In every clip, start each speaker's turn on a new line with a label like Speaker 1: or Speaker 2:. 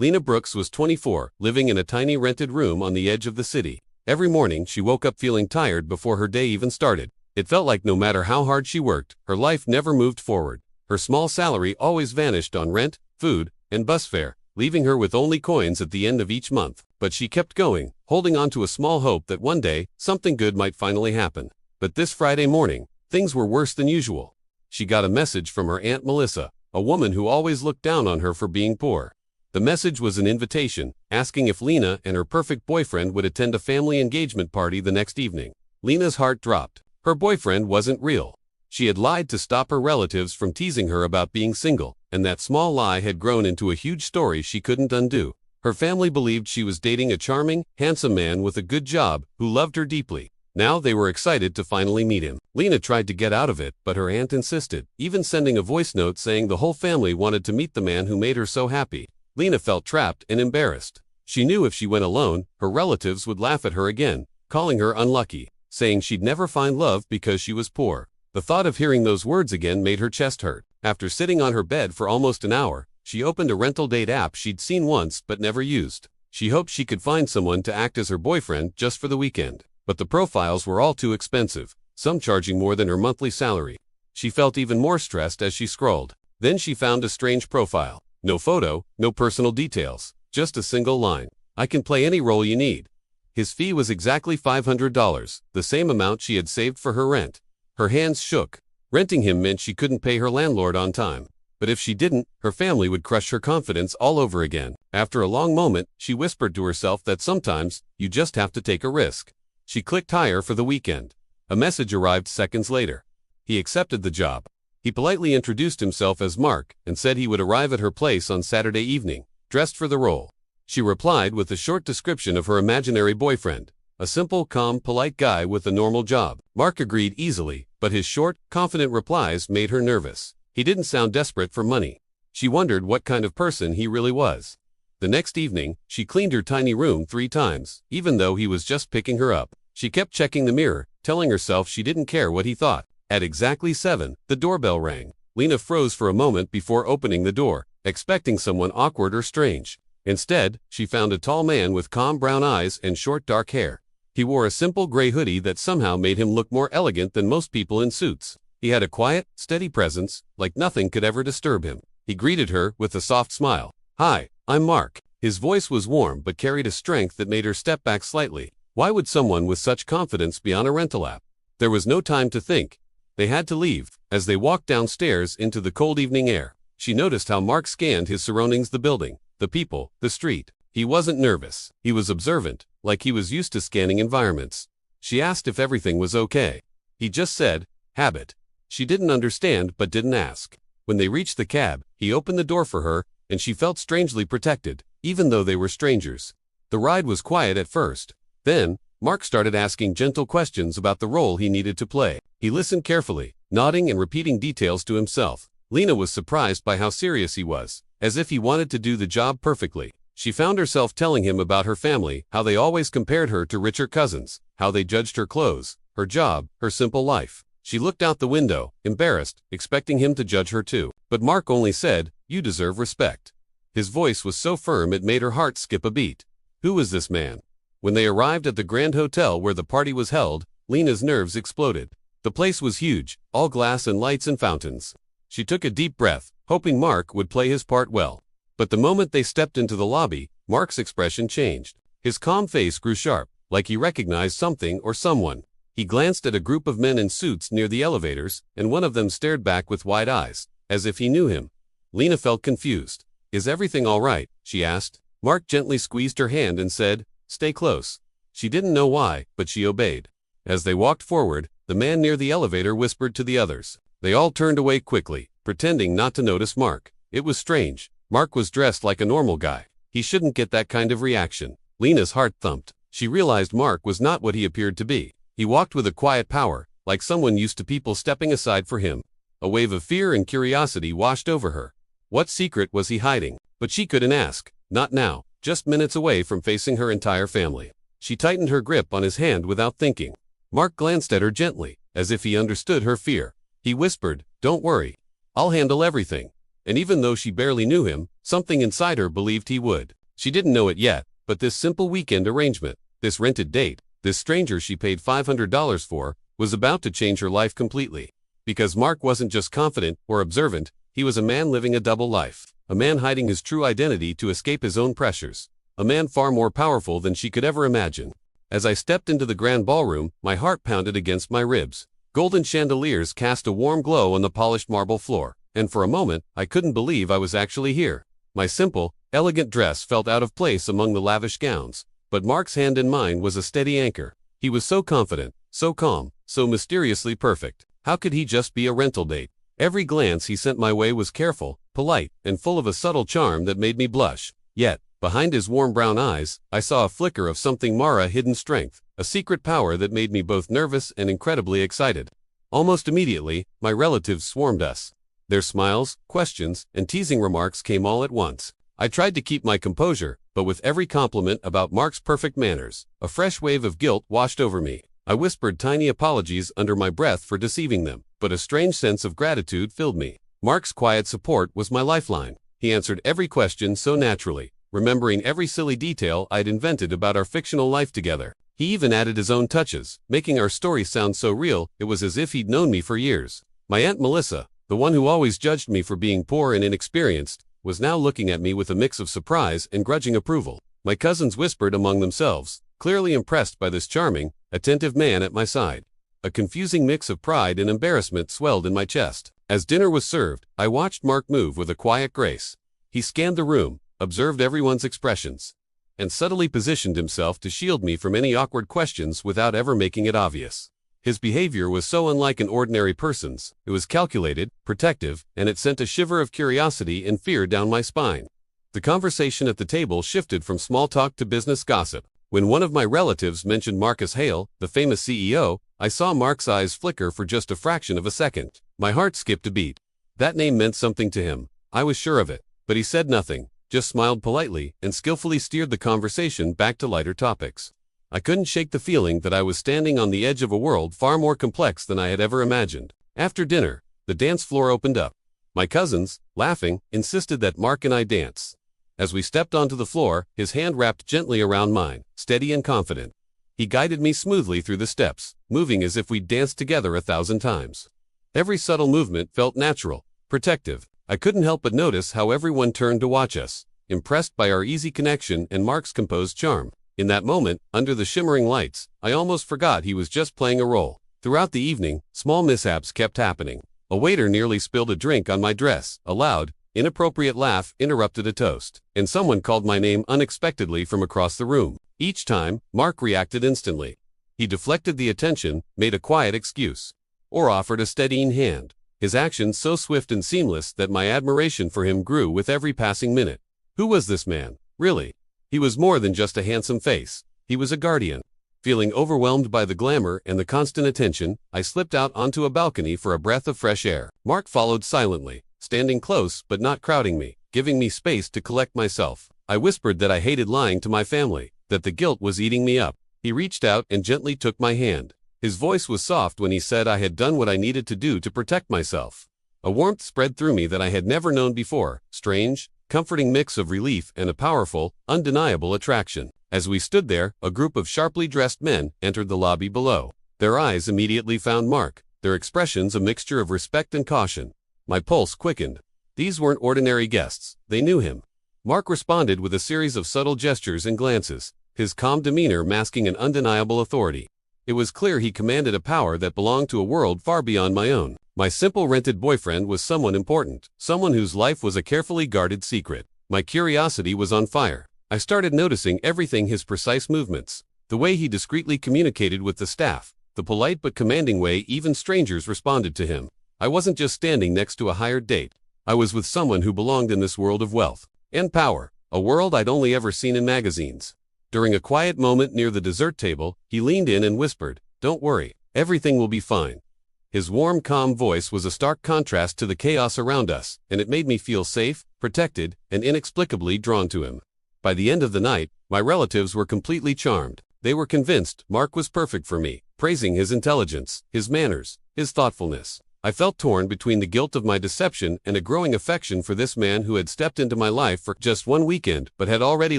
Speaker 1: Lena Brooks was 24, living in a tiny rented room on the edge of the city. Every morning, she woke up feeling tired before her day even started. It felt like no matter how hard she worked, her life never moved forward. Her small salary always vanished on rent, food, and bus fare, leaving her with only coins at the end of each month. But she kept going, holding on to a small hope that one day, something good might finally happen. But this Friday morning, things were worse than usual. She got a message from her Aunt Melissa, a woman who always looked down on her for being poor. The message was an invitation, asking if Lena and her perfect boyfriend would attend a family engagement party the next evening. Lena's heart dropped. Her boyfriend wasn't real. She had lied to stop her relatives from teasing her about being single, and that small lie had grown into a huge story she couldn't undo. Her family believed she was dating a charming, handsome man with a good job who loved her deeply. Now they were excited to finally meet him. Lena tried to get out of it, but her aunt insisted, even sending a voice note saying the whole family wanted to meet the man who made her so happy. Lena felt trapped and embarrassed. She knew if she went alone, her relatives would laugh at her again, calling her unlucky, saying she'd never find love because she was poor. The thought of hearing those words again made her chest hurt. After sitting on her bed for almost an hour, she opened a rental date app she'd seen once but never used. She hoped she could find someone to act as her boyfriend just for the weekend. But the profiles were all too expensive, some charging more than her monthly salary. She felt even more stressed as she scrolled. Then she found a strange profile. No photo, no personal details, just a single line. "I can play any role you need." His fee was exactly $500, the same amount she had saved for her rent. Her hands shook. Renting him meant she couldn't pay her landlord on time. But if she didn't, her family would crush her confidence all over again. After a long moment, she whispered to herself that sometimes, you just have to take a risk. She clicked hire for the weekend. A message arrived seconds later. He accepted the job. He politely introduced himself as Mark and said he would arrive at her place on Saturday evening, dressed for the role. She replied with a short description of her imaginary boyfriend, a simple, calm, polite guy with a normal job. Mark agreed easily, but his short, confident replies made her nervous. He didn't sound desperate for money. She wondered what kind of person he really was. The next evening, she cleaned her tiny room 3 times, even though he was just picking her up. She kept checking the mirror, telling herself she didn't care what he thought. At exactly 7, the doorbell rang. Lena froze for a moment before opening the door, expecting someone awkward or strange. Instead, she found a tall man with calm brown eyes and short dark hair. He wore a simple gray hoodie that somehow made him look more elegant than most people in suits. He had a quiet, steady presence, like nothing could ever disturb him. He greeted her with a soft smile. "Hi, I'm Mark." His voice was warm but carried a strength that made her step back slightly. Why would someone with such confidence be on a rental app? There was no time to think. They had to leave. As they walked downstairs into the cold evening air, she noticed how Mark scanned his surroundings, the building, the people, the street. He wasn't nervous. He was observant, like he was used to scanning environments. She asked if everything was okay. He just said, "Habit." She didn't understand but didn't ask. When they reached the cab, he opened the door for her, and she felt strangely protected, even though they were strangers. The ride was quiet at first. Then, Mark started asking gentle questions about the role he needed to play. He listened carefully, nodding and repeating details to himself. Lena was surprised by how serious he was, as if he wanted to do the job perfectly. She found herself telling him about her family, how they always compared her to richer cousins, how they judged her clothes, her job, her simple life. She looked out the window, embarrassed, expecting him to judge her too. But Mark only said, "You deserve respect." His voice was so firm it made her heart skip a beat. Who was this man? When they arrived at the grand hotel where the party was held, Lena's nerves exploded. The place was huge, all glass and lights and fountains. She took a deep breath, hoping Mark would play his part well. But the moment they stepped into the lobby, Mark's expression changed. His calm face grew sharp, like he recognized something or someone. He glanced at a group of men in suits near the elevators, and one of them stared back with wide eyes, as if he knew him. Lena felt confused. "Is everything all right?" she asked. Mark gently squeezed her hand and said, "Stay close." She didn't know why, but she obeyed. As they walked forward, the man near the elevator whispered to the others. They all turned away quickly, pretending not to notice Mark. It was strange. Mark was dressed like a normal guy. He shouldn't get that kind of reaction. Lena's heart thumped. She realized Mark was not what he appeared to be. He walked with a quiet power, like someone used to people stepping aside for him. A wave of fear and curiosity washed over her. What secret was he hiding? But she couldn't ask. Not now, just minutes away from facing her entire family. She tightened her grip on his hand without thinking. Mark glanced at her gently, as if he understood her fear. He whispered, "Don't worry. I'll handle everything." And even though she barely knew him, something inside her believed he would. She didn't know it yet, but this simple weekend arrangement, this rented date, this stranger she paid $500 for, was about to change her life completely. Because Mark wasn't just confident or observant, he was a man living a double life. A man hiding his true identity to escape his own pressures. A man far more powerful than she could ever imagine. As I stepped into the grand ballroom, my heart pounded against my ribs. Golden chandeliers cast a warm glow on the polished marble floor, and for a moment, I couldn't believe I was actually here. My simple, elegant dress felt out of place among the lavish gowns, but Mark's hand in mine was a steady anchor. He was so confident, so calm, so mysteriously perfect. How could he just be a rental date? Every glance he sent my way was careful, polite, and full of a subtle charm that made me blush. Yet, behind his warm brown eyes, I saw a flicker of something Mara hidden strength, a secret power that made me both nervous and incredibly excited. Almost immediately, my relatives swarmed us. Their smiles, questions, and teasing remarks came all at once. I tried to keep my composure, but with every compliment about Mark's perfect manners, a fresh wave of guilt washed over me. I whispered tiny apologies under my breath for deceiving them, but a strange sense of gratitude filled me. Mark's quiet support was my lifeline. He answered every question so naturally, remembering every silly detail I'd invented about our fictional life together. He even added his own touches, making our story sound so real it was as if he'd known me for years. My Aunt Melissa, the one who always judged me for being poor and inexperienced, was now looking at me with a mix of surprise and grudging approval. My cousins whispered among themselves, clearly impressed by this charming, attentive man at my side. A confusing mix of pride and embarrassment swelled in my chest. As dinner was served, I watched Mark move with a quiet grace. He scanned the room, observed everyone's expressions, and subtly positioned himself to shield me from any awkward questions without ever making it obvious. His behavior was so unlike an ordinary person's. It was calculated, protective, and it sent a shiver of curiosity and fear down my spine. The conversation at the table shifted from small talk to business gossip. When one of my relatives mentioned Marcus Hale, the famous CEO, I saw Mark's eyes flicker for just a fraction of a second. My heart skipped a beat. That name meant something to him. I was sure of it. But he said nothing, just smiled politely and skillfully steered the conversation back to lighter topics. I couldn't shake the feeling that I was standing on the edge of a world far more complex than I had ever imagined. After dinner, the dance floor opened up. My cousins, laughing, insisted that Mark and I dance. As we stepped onto the floor, his hand wrapped gently around mine, steady and confident. He guided me smoothly through the steps, moving as if we'd danced together 1,000 times. Every subtle movement felt natural, protective. I couldn't help but notice how everyone turned to watch us, impressed by our easy connection and Mark's composed charm. In that moment, under the shimmering lights, I almost forgot he was just playing a role. Throughout the evening, small mishaps kept happening. A waiter nearly spilled a drink on my dress. A loud, inappropriate laugh interrupted a toast, and someone called my name unexpectedly from across the room. Each time, Mark reacted instantly. He deflected the attention, made a quiet excuse, or offered a steadying hand. His actions so swift and seamless that my admiration for him grew with every passing minute. Who was this man, really? He was more than just a handsome face. He was a guardian. Feeling overwhelmed by the glamour and the constant attention, I slipped out onto a balcony for a breath of fresh air. Mark followed silently, standing close but not crowding me, giving me space to collect myself. I whispered that I hated lying to my family, that the guilt was eating me up. He reached out and gently took my hand. His voice was soft when he said I had done what I needed to do to protect myself. A warmth spread through me that I had never known before, strange, comforting mix of relief and a powerful, undeniable attraction. As we stood there, a group of sharply dressed men entered the lobby below. Their eyes immediately found Mark, their expressions a mixture of respect and caution. My pulse quickened. These weren't ordinary guests, they knew him. Mark responded with a series of subtle gestures and glances, his calm demeanor masking an undeniable authority. It was clear he commanded a power that belonged to a world far beyond my own. My simple rented boyfriend was someone important, someone whose life was a carefully guarded secret. My curiosity was on fire. I started noticing everything: his precise movements, the way he discreetly communicated with the staff, the polite but commanding way even strangers responded to him. I wasn't just standing next to a hired date. I was with someone who belonged in this world of wealth and power, a world I'd only ever seen in magazines. During a quiet moment near the dessert table, he leaned in and whispered, "Don't worry, everything will be fine." His warm, calm voice was a stark contrast to the chaos around us, and it made me feel safe, protected, and inexplicably drawn to him. By the end of the night, my relatives were completely charmed. They were convinced Mark was perfect for me, praising his intelligence, his manners, his thoughtfulness. I felt torn between the guilt of my deception and a growing affection for this man who had stepped into my life for just one weekend but had already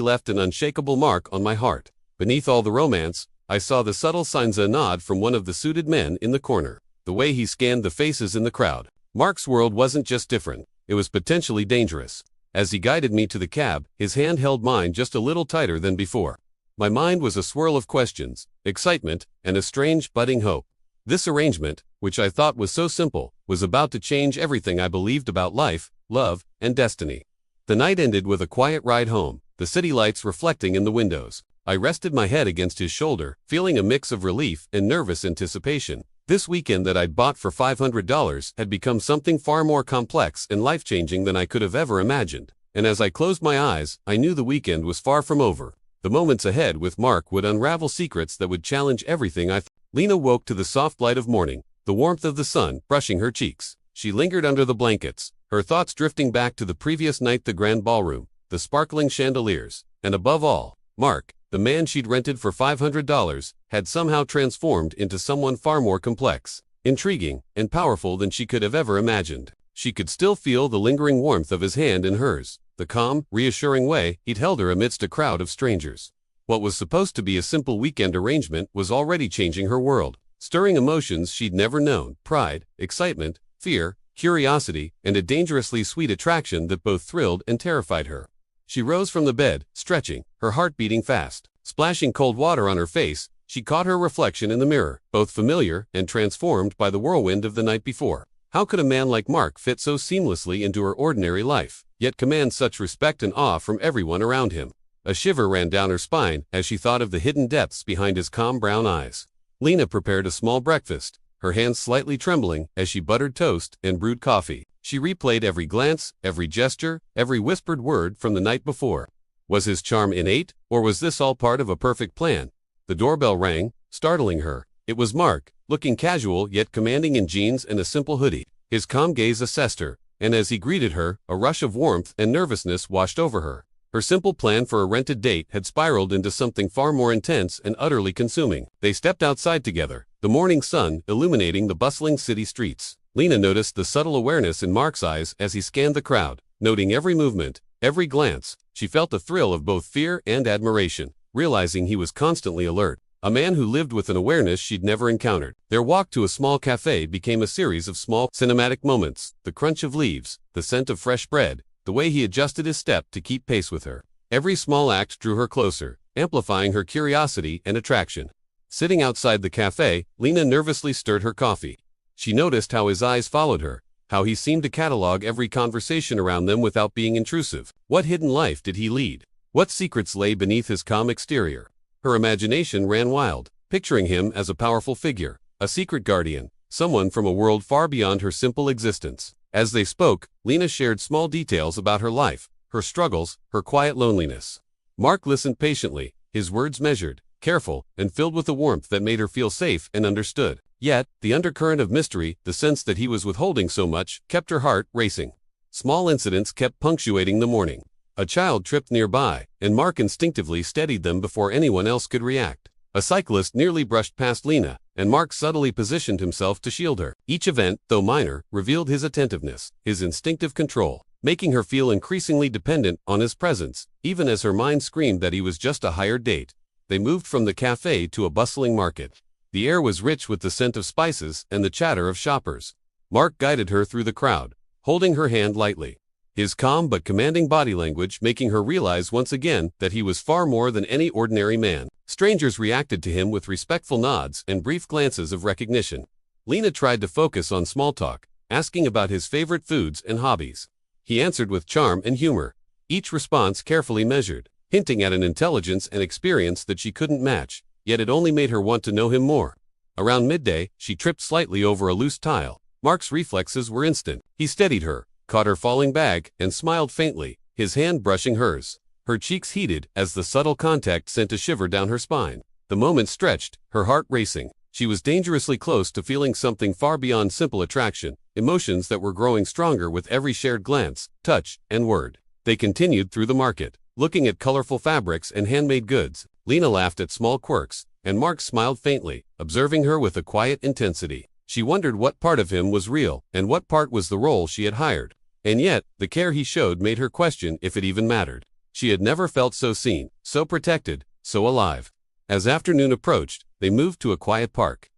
Speaker 1: left an unshakable mark on my heart. Beneath all the romance, I saw the subtle signs of a nod from one of the suited men in the corner. The way he scanned the faces in the crowd. Mark's world wasn't just different, it was potentially dangerous. As he guided me to the cab, his hand held mine just a little tighter than before. My mind was a swirl of questions, excitement, and a strange, budding hope. This arrangement, which I thought was so simple, was about to change everything I believed about life, love, and destiny. The night ended with a quiet ride home, the city lights reflecting in the windows. I rested my head against his shoulder, feeling a mix of relief and nervous anticipation. This weekend that I'd bought for $500 had become something far more complex and life-changing than I could have ever imagined. And as I closed my eyes, I knew the weekend was far from over. The moments ahead with Mark would unravel secrets that would challenge everything I thought. Lena woke to the soft light of morning, the warmth of the sun brushing her cheeks. She lingered under the blankets, her thoughts drifting back to the previous night, the grand ballroom, the sparkling chandeliers, and above all, Mark, the man she'd rented for $500, had somehow transformed into someone far more complex, intriguing, and powerful than she could have ever imagined. She could still feel the lingering warmth of his hand in hers, the calm, reassuring way he'd held her amidst a crowd of strangers. What was supposed to be a simple weekend arrangement was already changing her world, stirring emotions she'd never known: pride, excitement, fear, curiosity, and a dangerously sweet attraction that both thrilled and terrified her. She rose from the bed, stretching, her heart beating fast. Splashing cold water on her face, she caught her reflection in the mirror, both familiar and transformed by the whirlwind of the night before. How could a man like Mark fit so seamlessly into her ordinary life, yet command such respect and awe from everyone around him? A shiver ran down her spine as she thought of the hidden depths behind his calm brown eyes. Lena prepared a small breakfast, her hands slightly trembling as she buttered toast and brewed coffee. She replayed every glance, every gesture, every whispered word from the night before. Was his charm innate, or was this all part of a perfect plan? The doorbell rang, startling her. It was Mark, looking casual yet commanding in jeans and a simple hoodie. His calm gaze assessed her, and as he greeted her, a rush of warmth and nervousness washed over her. Her simple plan for a rented date had spiraled into something far more intense and utterly consuming. They stepped outside together, the morning sun illuminating the bustling city streets. Lena noticed the subtle awareness in Mark's eyes as he scanned the crowd, noting every movement, every glance. She felt a thrill of both fear and admiration, realizing he was constantly alert, a man who lived with an awareness she'd never encountered. Their walk to a small cafe became a series of small, cinematic moments: the crunch of leaves, the scent of fresh bread, the way he adjusted his step to keep pace with her. Every small act drew her closer, amplifying her curiosity and attraction. Sitting outside the cafe, Lena nervously stirred her coffee. She noticed how his eyes followed her, how he seemed to catalog every conversation around them without being intrusive. What hidden life did he lead? What secrets lay beneath his calm exterior? Her imagination ran wild, picturing him as a powerful figure, a secret guardian, someone from a world far beyond her simple existence. As they spoke, Lena shared small details about her life, her struggles, her quiet loneliness. Mark listened patiently, his words measured, careful, and filled with a warmth that made her feel safe and understood. Yet, the undercurrent of mystery, the sense that he was withholding so much, kept her heart racing. Small incidents kept punctuating the morning. A child tripped nearby, and Mark instinctively steadied them before anyone else could react. A cyclist nearly brushed past Lena, and Mark subtly positioned himself to shield her. Each event, though minor, revealed his attentiveness, his instinctive control, making her feel increasingly dependent on his presence, even as her mind screamed that he was just a hired date. They moved from the cafe to a bustling market. The air was rich with the scent of spices and the chatter of shoppers. Mark guided her through the crowd, holding her hand lightly, his calm but commanding body language making her realize once again that he was far more than any ordinary man. Strangers reacted to him with respectful nods and brief glances of recognition. Lena tried to focus on small talk, asking about his favorite foods and hobbies. He answered with charm and humor, each response carefully measured, hinting at an intelligence and experience that she couldn't match, yet it only made her want to know him more. Around midday, she tripped slightly over a loose tile. Mark's reflexes were instant. He steadied her, caught her falling back, and smiled faintly, his hand brushing hers. Her cheeks heated as the subtle contact sent a shiver down her spine. The moment stretched, her heart racing. She was dangerously close to feeling something far beyond simple attraction, emotions that were growing stronger with every shared glance, touch, and word. They continued through the market, looking at colorful fabrics and handmade goods. Lena laughed at small quirks, and Mark smiled faintly, observing her with a quiet intensity. She wondered what part of him was real, and what part was the role she had hired. And yet, the care he showed made her question if it even mattered. She had never felt so seen, so protected, so alive. As afternoon approached, they moved to a quiet park.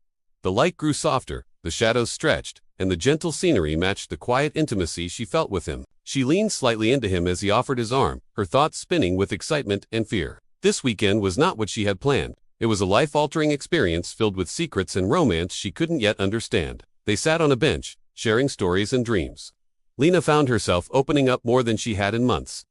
Speaker 1: The light grew softer, the shadows stretched, and the gentle scenery matched the quiet intimacy she felt with him. She leaned slightly into him as he offered his arm, her thoughts spinning with excitement and fear. This weekend was not what she had planned. It was a life-altering experience filled with secrets and romance she couldn't yet understand. They sat on a bench, sharing stories and dreams. Lena found herself opening up more than she had in months.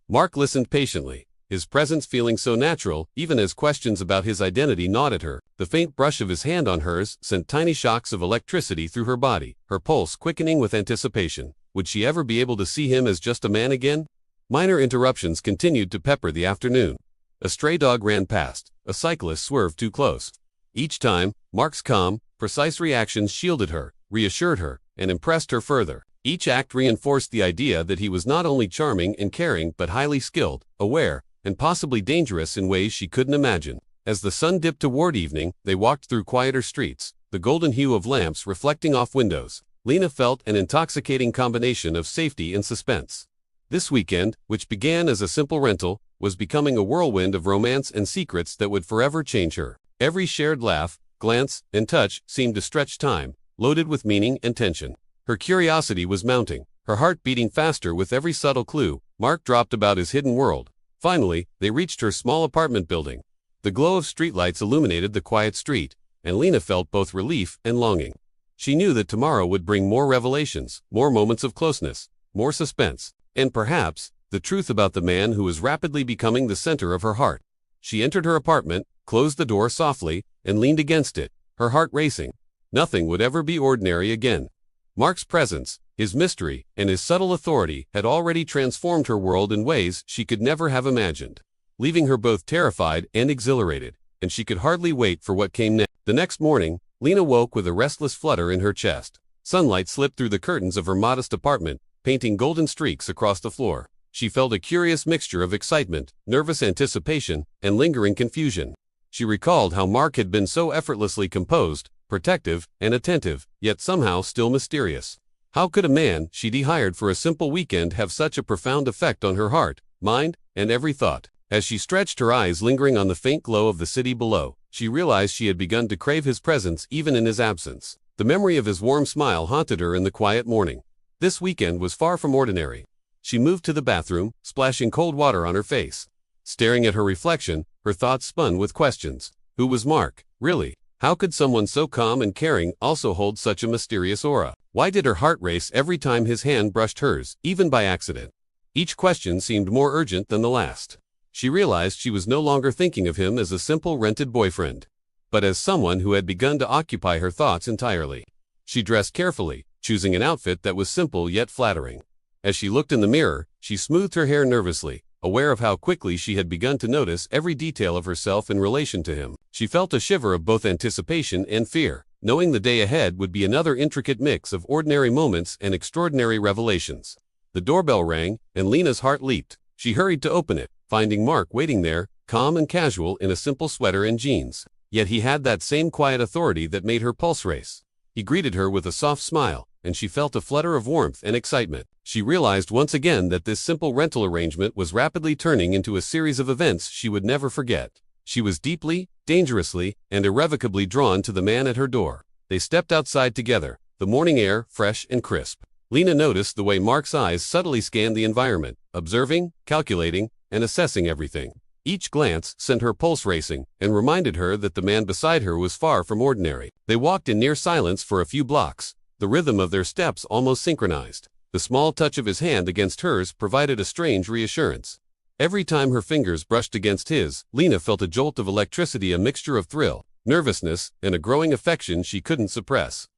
Speaker 1: Mark listened patiently, his presence feeling so natural, even as questions about his identity gnawed at her. The faint brush of his hand on hers sent tiny shocks of electricity through her body, her pulse quickening with anticipation. Would she ever be able to see him as just a man again? Minor interruptions continued to pepper the afternoon. A stray dog ran past, a cyclist swerved too close. Each time, Mark's calm, precise reactions shielded her, reassured her, and impressed her further. Each act reinforced the idea that he was not only charming and caring but highly skilled, aware, and possibly dangerous in ways she couldn't imagine. As the sun dipped toward evening, they walked through quieter streets, the golden hue of lamps reflecting off windows. Lena felt an intoxicating combination of safety and suspense. This weekend, which began as a simple rental, was becoming a whirlwind of romance and secrets that would forever change her. Every shared laugh, glance, and touch seemed to stretch time, loaded with meaning and tension. Her curiosity was mounting, her heart beating faster with every subtle clue Mark dropped about his hidden world. Finally, they reached her small apartment building. The glow of streetlights illuminated the quiet street, and Lena felt both relief and longing. She knew that tomorrow would bring more revelations, more moments of closeness, more suspense, and perhaps, the truth about the man who was rapidly becoming the center of her heart. She entered her apartment, closed the door softly, and leaned against it, her heart racing. Nothing would ever be ordinary again. Mark's presence, his mystery, and his subtle authority had already transformed her world in ways she could never have imagined, leaving her both terrified and exhilarated, and she could hardly wait for what came next. The next morning, Lena woke with a restless flutter in her chest. Sunlight slipped through the curtains of her modest apartment, painting golden streaks across the floor. She felt a curious mixture of excitement, nervous anticipation, and lingering confusion. She recalled how Mark had been so effortlessly composed, protective, and attentive, yet somehow still mysterious. How could a man she'd hired for a simple weekend have such a profound effect on her heart, mind, and every thought? As she stretched her eyes lingering on the faint glow of the city below, she realized she had begun to crave his presence even in his absence. The memory of his warm smile haunted her in the quiet morning. This weekend was far from ordinary. She moved to the bathroom, splashing cold water on her face. Staring at her reflection, her thoughts spun with questions. Who was Mark, really? How could someone so calm and caring also hold such a mysterious aura? Why did her heart race every time his hand brushed hers, even by accident? Each question seemed more urgent than the last. She realized she was no longer thinking of him as a simple rented boyfriend, but as someone who had begun to occupy her thoughts entirely. She dressed carefully, choosing an outfit that was simple yet flattering. As she looked in the mirror, she smoothed her hair nervously, aware of how quickly she had begun to notice every detail of herself in relation to him. She felt a shiver of both anticipation and fear, knowing the day ahead would be another intricate mix of ordinary moments and extraordinary revelations. The doorbell rang, and Lena's heart leaped. She hurried to open it, finding Mark waiting there, calm and casual in a simple sweater and jeans. Yet he had that same quiet authority that made her pulse race. He greeted her with a soft smile, and she felt a flutter of warmth and excitement. She realized once again that this simple rental arrangement was rapidly turning into a series of events she would never forget. She was deeply, dangerously, and irrevocably drawn to the man at her door. They stepped outside together, the morning air fresh and crisp. Lena noticed the way Mark's eyes subtly scanned the environment, observing, calculating, and assessing everything. Each glance sent her pulse racing and reminded her that the man beside her was far from ordinary. They walked in near silence for a few blocks, the rhythm of their steps almost synchronized. The small touch of his hand against hers provided a strange reassurance. Every time her fingers brushed against his, Lena felt a jolt of electricity, a mixture of thrill, nervousness, and a growing affection she couldn't suppress.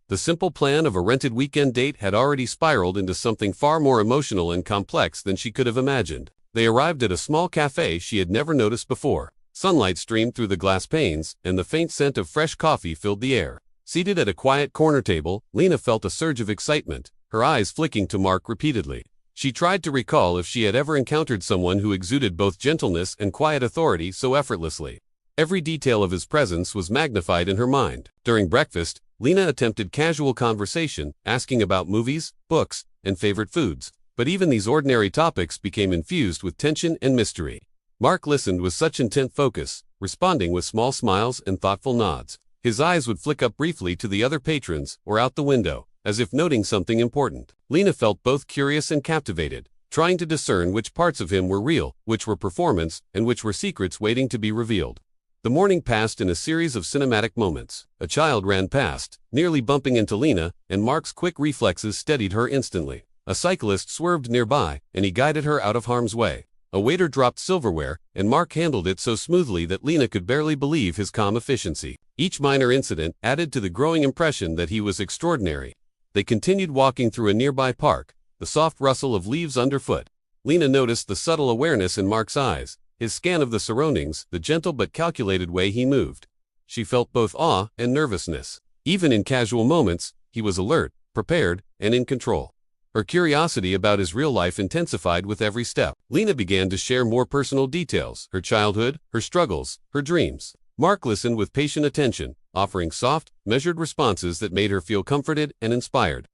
Speaker 1: The simple plan of a rented weekend date had already spiraled into something far more emotional and complex than she could have imagined. They arrived at a small cafe she had never noticed before. Sunlight streamed through the glass panes, and the faint scent of fresh coffee filled the air. Seated at a quiet corner table, Lena felt a surge of excitement, her eyes flicking to Mark repeatedly. She tried to recall if she had ever encountered someone who exuded both gentleness and quiet authority so effortlessly. Every detail of his presence was magnified in her mind. During breakfast, Lena attempted casual conversation, asking about movies, books, and favorite foods. But even these ordinary topics became infused with tension and mystery. Mark listened with such intent focus, responding with small smiles and thoughtful nods. His eyes would flick up briefly to the other patrons or out the window, as if noting something important. Lena felt both curious and captivated, trying to discern which parts of him were real, which were performance, and which were secrets waiting to be revealed. The morning passed in a series of cinematic moments. A child ran past, nearly bumping into Lena, and Mark's quick reflexes steadied her instantly. A cyclist swerved nearby, and he guided her out of harm's way. A waiter dropped silverware, and Mark handled it so smoothly that Lena could barely believe his calm efficiency. Each minor incident added to the growing impression that he was extraordinary. They continued walking through a nearby park, the soft rustle of leaves underfoot. Lena noticed the subtle awareness in Mark's eyes, his scan of the surroundings, the gentle but calculated way he moved. She felt both awe and nervousness. Even in casual moments, he was alert, prepared, and in control. Her curiosity about his real life intensified with every step. Lena began to share more personal details, her childhood, her struggles, her dreams. Mark listened with patient attention, offering soft, measured responses that made her feel comforted and inspired.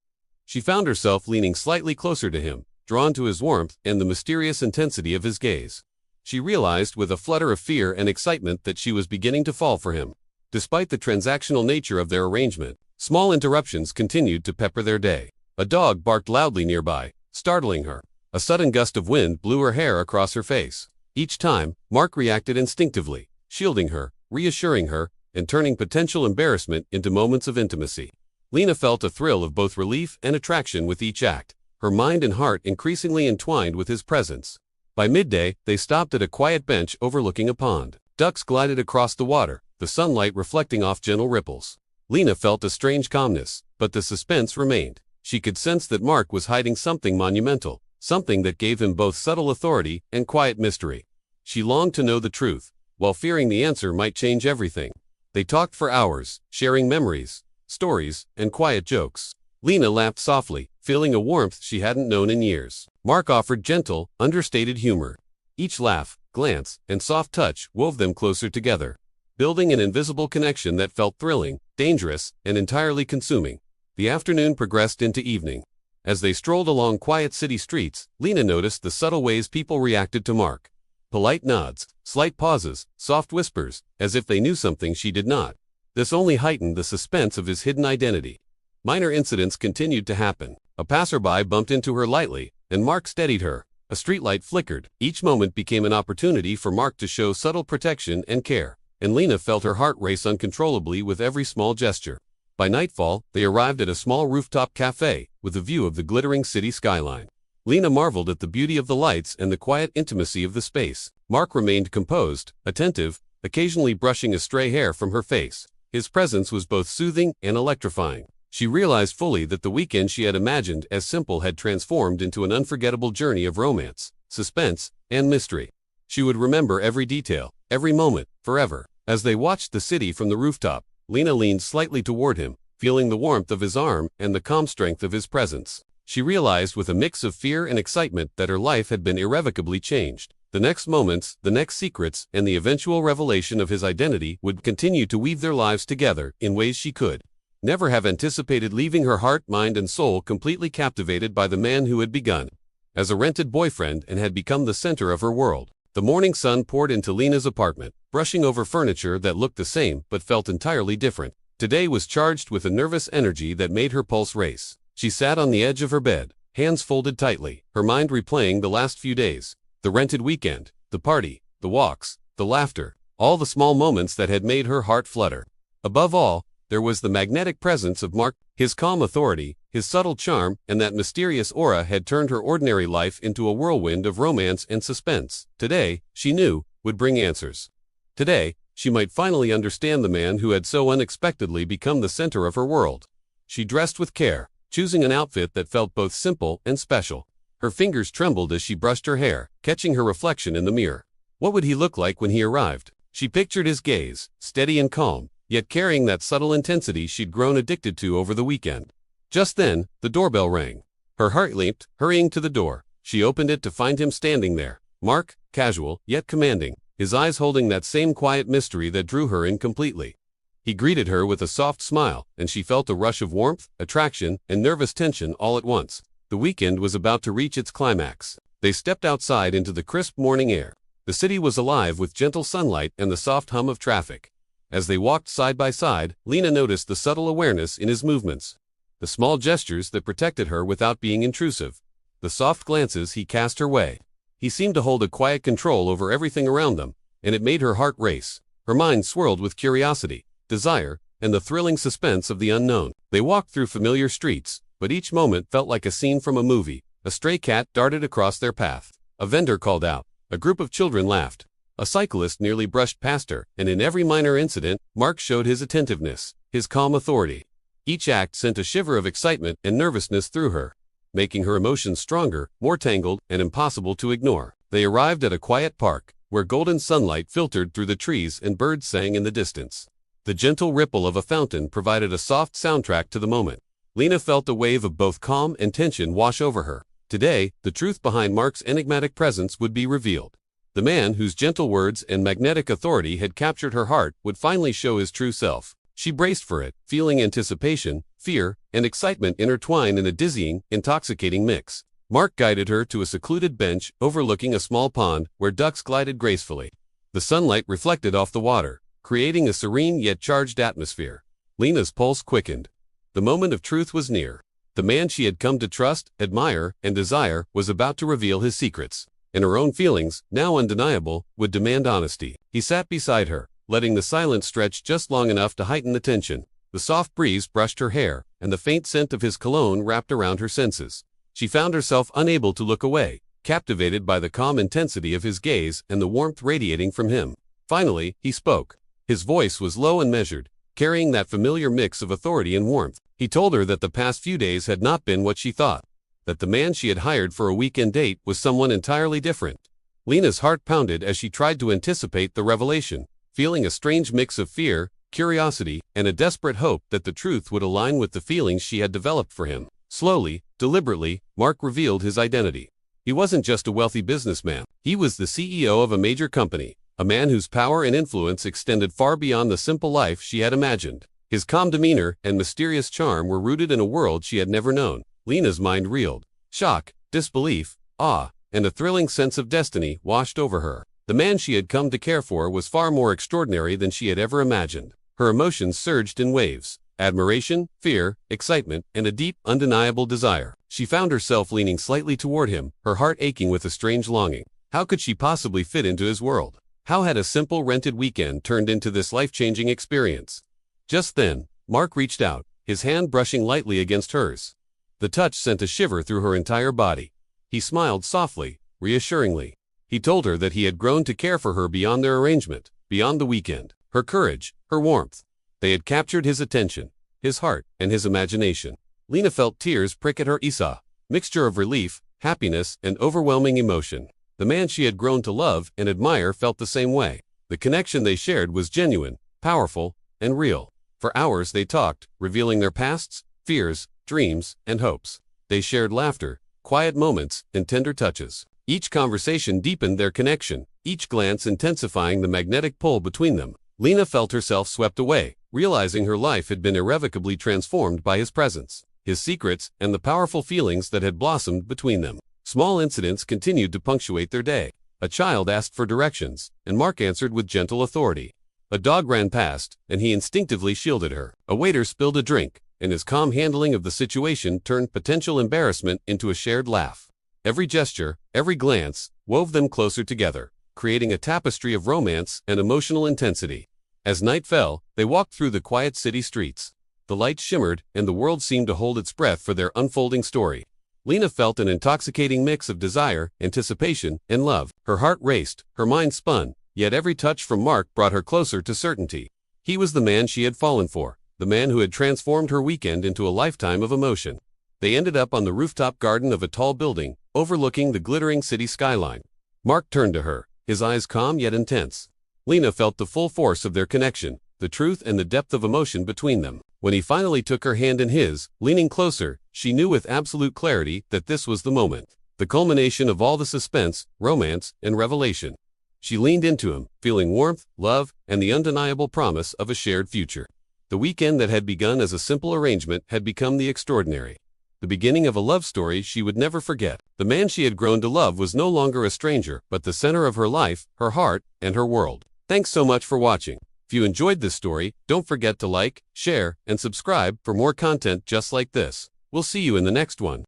Speaker 1: She found herself leaning slightly closer to him, drawn to his warmth and the mysterious intensity of his gaze. She realized with a flutter of fear and excitement that she was beginning to fall for him. Despite the transactional nature of their arrangement, small interruptions continued to pepper their day. A dog barked loudly nearby, startling her. A sudden gust of wind blew her hair across her face. Each time, Mark reacted instinctively, shielding her, reassuring her, and turning potential embarrassment into moments of intimacy. Lena felt a thrill of both relief and attraction with each act, her mind and heart increasingly entwined with his presence. By midday, they stopped at a quiet bench overlooking a pond. Ducks glided across the water, the sunlight reflecting off gentle ripples. Lena felt a strange calmness, but the suspense remained. She could sense that Mark was hiding something monumental, something that gave him both subtle authority and quiet mystery. She longed to know the truth, while fearing the answer might change everything. They talked for hours, sharing memories, stories, and quiet jokes. Lena laughed softly, feeling a warmth she hadn't known in years. Mark offered gentle, understated humor. Each laugh, glance, and soft touch wove them closer together, building an invisible connection that felt thrilling, dangerous, and entirely consuming. The afternoon progressed into evening. As they strolled along quiet city streets, Lena noticed the subtle ways people reacted to Mark. Polite nods, slight pauses, soft whispers, as if they knew something she did not. This only heightened the suspense of his hidden identity. Minor incidents continued to happen. A passerby bumped into her lightly, and Mark steadied her. A streetlight flickered. Each moment became an opportunity for Mark to show subtle protection and care, and Lena felt her heart race uncontrollably with every small gesture. By nightfall, they arrived at a small rooftop cafe, with a view of the glittering city skyline. Lena marveled at the beauty of the lights and the quiet intimacy of the space. Mark remained composed, attentive, occasionally brushing a stray hair from her face. His presence was both soothing and electrifying. She realized fully that the weekend she had imagined as simple had transformed into an unforgettable journey of romance, suspense, and mystery. She would remember every detail, every moment, forever. As they watched the city from the rooftop, Lena leaned slightly toward him, feeling the warmth of his arm and the calm strength of his presence. She realized with a mix of fear and excitement that her life had been irrevocably changed. The next moments, the next secrets, and the eventual revelation of his identity would continue to weave their lives together in ways she could never have anticipated, leaving her heart, mind, and soul completely captivated by the man who had begun as a rented boyfriend and had become the center of her world. The morning sun poured into Lena's apartment, brushing over furniture that looked the same but felt entirely different. Today was charged with a nervous energy that made her pulse race. She sat on the edge of her bed, hands folded tightly, her mind replaying the last few days, the rented weekend, the party, the walks, the laughter, all the small moments that had made her heart flutter. Above all, there was the magnetic presence of Mark. His calm authority, his subtle charm, and that mysterious aura had turned her ordinary life into a whirlwind of romance and suspense. Today, she knew, would bring answers. Today, she might finally understand the man who had so unexpectedly become the center of her world. She dressed with care, choosing an outfit that felt both simple and special. Her fingers trembled as she brushed her hair, catching her reflection in the mirror. What would he look like when he arrived? She pictured his gaze, steady and calm, yet carrying that subtle intensity she'd grown addicted to over the weekend. Just then, the doorbell rang. Her heart leaped, hurrying to the door. She opened it to find him standing there. Mark, casual, yet commanding, his eyes holding that same quiet mystery that drew her in completely. He greeted her with a soft smile, and she felt a rush of warmth, attraction, and nervous tension all at once. The weekend was about to reach its climax. They stepped outside into the crisp morning air. The city was alive with gentle sunlight and the soft hum of traffic. As they walked side by side, Lena noticed the subtle awareness in his movements. The small gestures that protected her without being intrusive. The soft glances he cast her way. He seemed to hold a quiet control over everything around them, and it made her heart race. Her mind swirled with curiosity, desire, and the thrilling suspense of the unknown. They walked through familiar streets, but each moment felt like a scene from a movie. A stray cat darted across their path. A vendor called out. A group of children laughed. A cyclist nearly brushed past her, and in every minor incident, Mark showed his attentiveness, his calm authority. Each act sent a shiver of excitement and nervousness through her, making her emotions stronger, more tangled, and impossible to ignore. They arrived at a quiet park, where golden sunlight filtered through the trees and birds sang in the distance. The gentle ripple of a fountain provided a soft soundtrack to the moment. Lena felt a wave of both calm and tension wash over her. Today, the truth behind Mark's enigmatic presence would be revealed. The man whose gentle words and magnetic authority had captured her heart would finally show his true self. She braced for it, feeling anticipation, fear, and excitement intertwined in a dizzying, intoxicating mix. Mark guided her to a secluded bench overlooking a small pond where ducks glided gracefully. The sunlight reflected off the water, creating a serene yet charged atmosphere. Lena's pulse quickened. The moment of truth was near. The man she had come to trust, admire, and desire was about to reveal his secrets. And her own feelings, now undeniable, would demand honesty. He sat beside her, letting the silence stretch just long enough to heighten the tension. The soft breeze brushed her hair, and the faint scent of his cologne wrapped around her senses. She found herself unable to look away, captivated by the calm intensity of his gaze and the warmth radiating from him. Finally, he spoke. His voice was low and measured, carrying that familiar mix of authority and warmth. He told her that the past few days had not been what she thought, that the man she had hired for a weekend date was someone entirely different. Lena's heart pounded as she tried to anticipate the revelation, feeling a strange mix of fear, curiosity, and a desperate hope that the truth would align with the feelings she had developed for him. Slowly, deliberately, Mark revealed his identity. He wasn't just a wealthy businessman. He was the CEO of a major company, a man whose power and influence extended far beyond the simple life she had imagined. His calm demeanor and mysterious charm were rooted in a world she had never known. Lena's mind reeled. Shock, disbelief, awe, and a thrilling sense of destiny washed over her. The man she had come to care for was far more extraordinary than she had ever imagined. Her emotions surged in waves. Admiration, fear, excitement, and a deep, undeniable desire. She found herself leaning slightly toward him, her heart aching with a strange longing. How could she possibly fit into his world? How had a simple rented weekend turned into this life-changing experience? Just then, Mark reached out, his hand brushing lightly against hers. The touch sent a shiver through her entire body. He smiled softly, reassuringly. He told her that he had grown to care for her beyond their arrangement, beyond the weekend. Her courage, her warmth. They had captured his attention, his heart, and his imagination. Lena felt tears prick at her mixture of relief, happiness, and overwhelming emotion. The man she had grown to love and admire felt the same way. The connection they shared was genuine, powerful, and real. For hours they talked, revealing their pasts, fears, dreams, and hopes. They shared laughter, quiet moments, and tender touches. Each conversation deepened their connection, each glance intensifying the magnetic pull between them. Lena felt herself swept away, realizing her life had been irrevocably transformed by his presence, his secrets, and the powerful feelings that had blossomed between them. Small incidents continued to punctuate their day. A child asked for directions, and Mark answered with gentle authority. A dog ran past, and he instinctively shielded her. A waiter spilled a drink, and his calm handling of the situation turned potential embarrassment into a shared laugh. Every gesture, every glance, wove them closer together, creating a tapestry of romance and emotional intensity. As night fell, they walked through the quiet city streets. The lights shimmered, and the world seemed to hold its breath for their unfolding story. Lena felt an intoxicating mix of desire, anticipation, and love. Her heart raced, her mind spun, yet every touch from Mark brought her closer to certainty. He was the man she had fallen for, the man who had transformed her weekend into a lifetime of emotion. They ended up on the rooftop garden of a tall building, overlooking the glittering city skyline. Mark turned to her, his eyes calm yet intense. Lena felt the full force of their connection, the truth and the depth of emotion between them. When he finally took her hand in his, leaning closer, she knew with absolute clarity that this was the moment, the culmination of all the suspense, romance, and revelation. She leaned into him, feeling warmth, love, and the undeniable promise of a shared future. The weekend that had begun as a simple arrangement had become the extraordinary. The beginning of a love story she would never forget. The man she had grown to love was no longer a stranger, but the center of her life, her heart, and her world. Thanks so much for watching. If you enjoyed this story, don't forget to like, share, and subscribe for more content just like this. We'll see you in the next one.